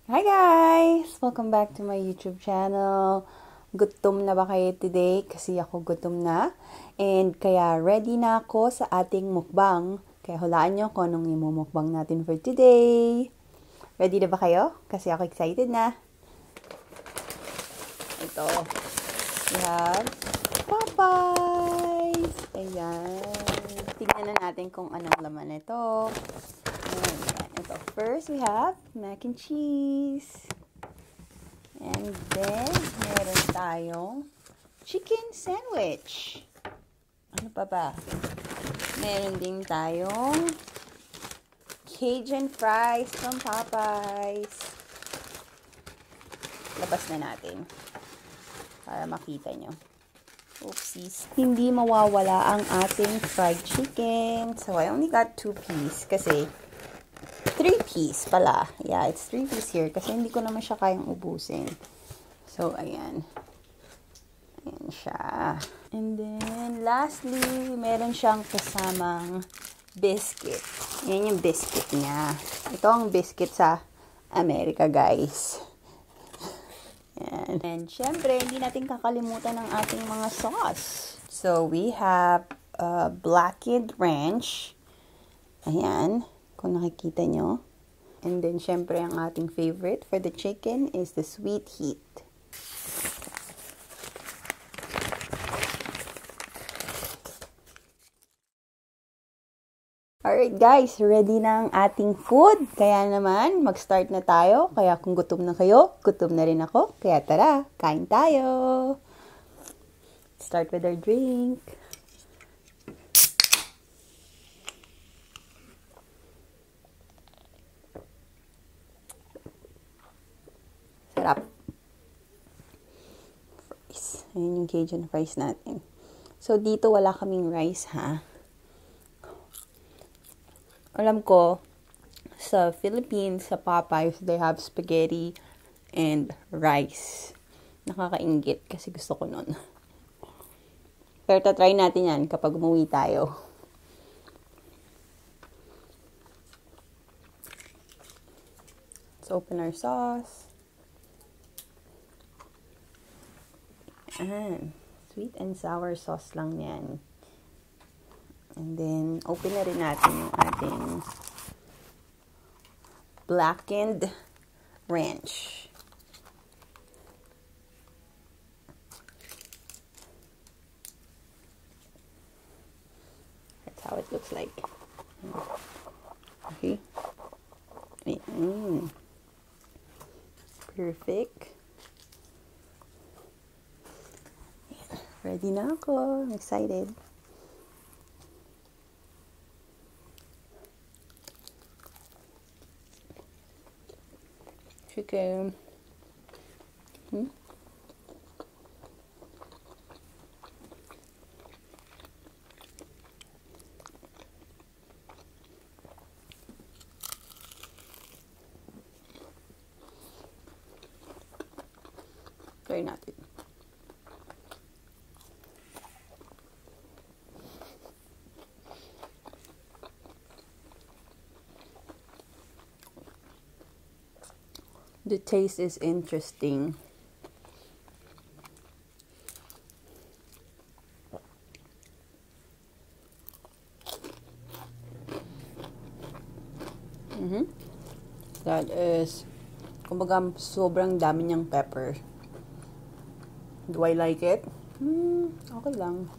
Hi guys! Welcome back to my YouTube channel. Gutom na ba kayo today? Kasi ako gutom na. And kaya ready na ako sa ating mukbang. Kaya hulaan nyo kung anong imumukbang natin for today. Ready na ba kayo? Kasi ako excited na. Ito. We have Popeyes! Ayan. Tingnan na natin kung anong laman ito. Ayan. Ito. First, we have mac and cheese. And then, meron tayong chicken sandwich. Ano pa ba? Meron din tayong Cajun fries from Popeyes. Labas na natin para makita nyo. Oopsies. Hindi mawawala ang ating fried chicken. So, I only got 2 pieces kasi 3-piece pala. Yeah, it's 3-piece here kasi hindi ko naman siya kayang ubusin. So, ayan. Ayan siya. And then, lastly, meron siyang kasamang biscuit. Ayan yung biscuit niya. Ito ang biscuit sa Amerika, guys. Ayan. And, syempre, hindi natin kakalimutan ng ating mga sauce. So, we have blackened ranch. Ayan. Kung nakikita nyo. And then, syempre, ang ating favorite for the chicken is the sweet heat. Alright guys, ready na ang ating food. Kaya naman, mag-start na tayo. Kaya kung gutom na kayo, gutom na rin ako. Kaya tara, kain tayo. Start with our drink. Sarap. Fries. Ayan yung Cajun fries natin. So, dito wala kaming rice, ha? Alam ko, sa Philippines, sa Popeyes, they have spaghetti and rice. Nakakainggit kasi gusto ko nun. Pero tatry natin yan kapag umuwi tayo. Let's open our sauce. Ayan. Sweet and sour sauce lang yan. And then, open na rin natin yung ating blackened ranch. That's how it looks like. Okay. Perfect. Ready na ako. I'm excited. Chicken. Try natin. The taste is interesting. That is, kumbaga, sobrang dami niyang pepper. Do I like it? Okay lang.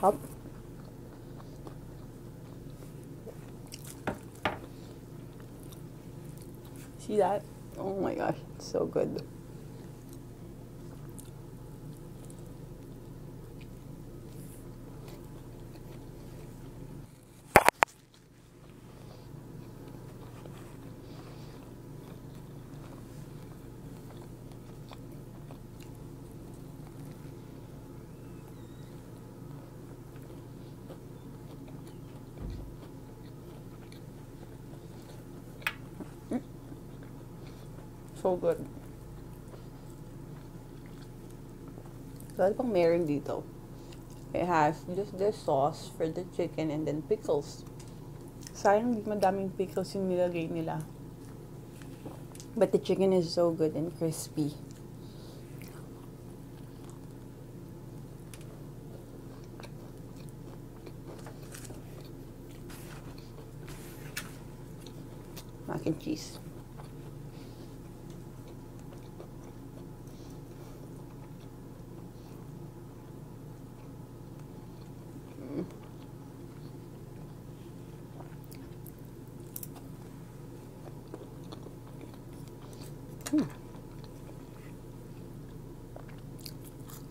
Up. See that? Oh my gosh, it's so good. So good. Wala pang meron dito. It has just this sauce for the chicken and then pickles. Sayang hindi madaming pickles yung nilagay nila. But the chicken is so good and crispy. Mac and cheese.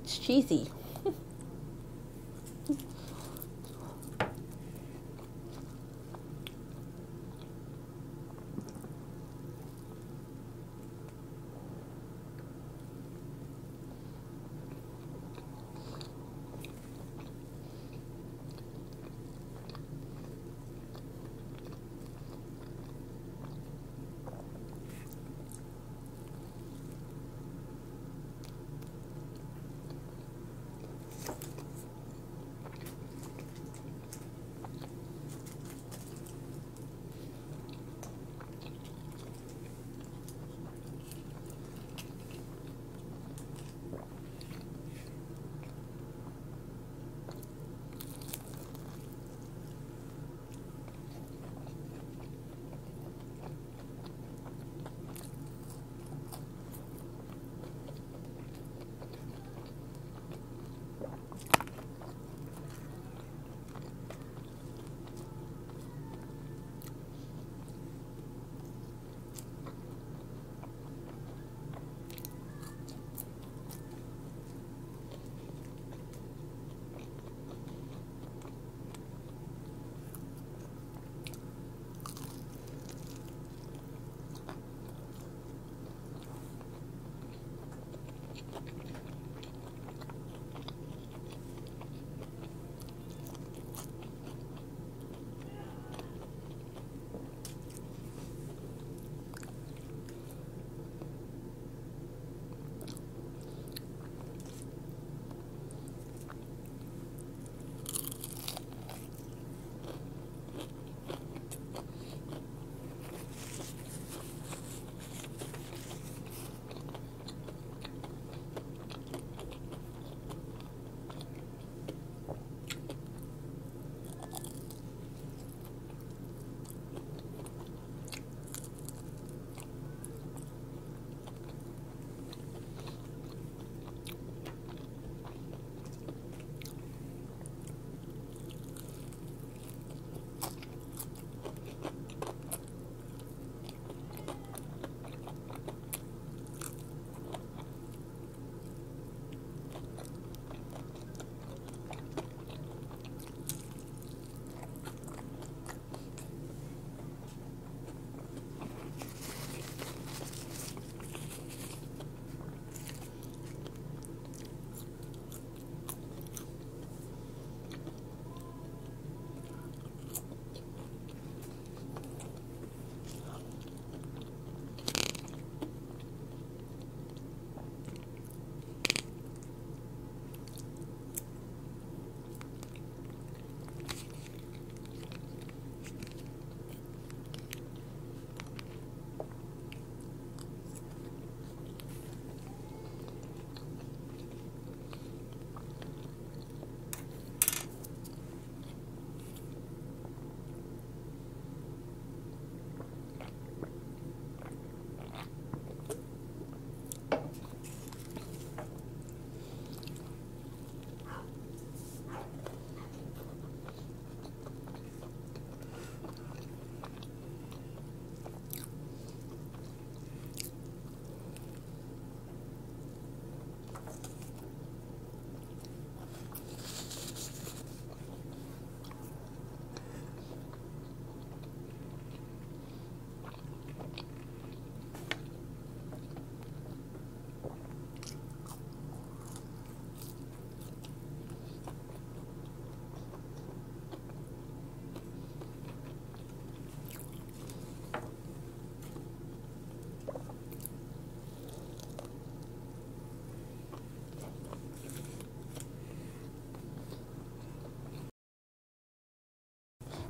It's cheesy.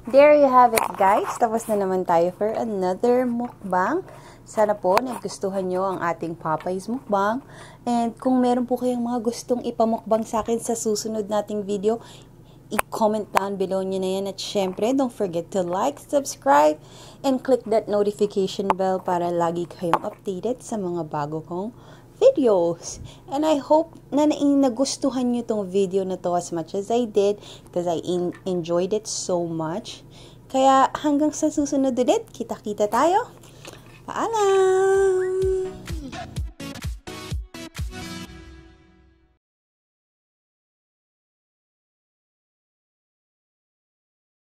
there you have it guys. Tapos na naman tayo for another mukbang. Sana po nagustuhan nyo ang ating Popeyes mukbang. And kung meron po kayong mga gustong ipamukbang sa akin sa susunod nating video, i-comment down below nyo na yan. At syempre, don't forget to like, subscribe, and click that notification bell para lagi kayong updated sa mga bago kong videos. And I hope na nagustuhan nyo tong video na to as much as I did because I enjoyed it so much. Kaya hanggang sa susunod ulit, kita-kita tayo. Paalam!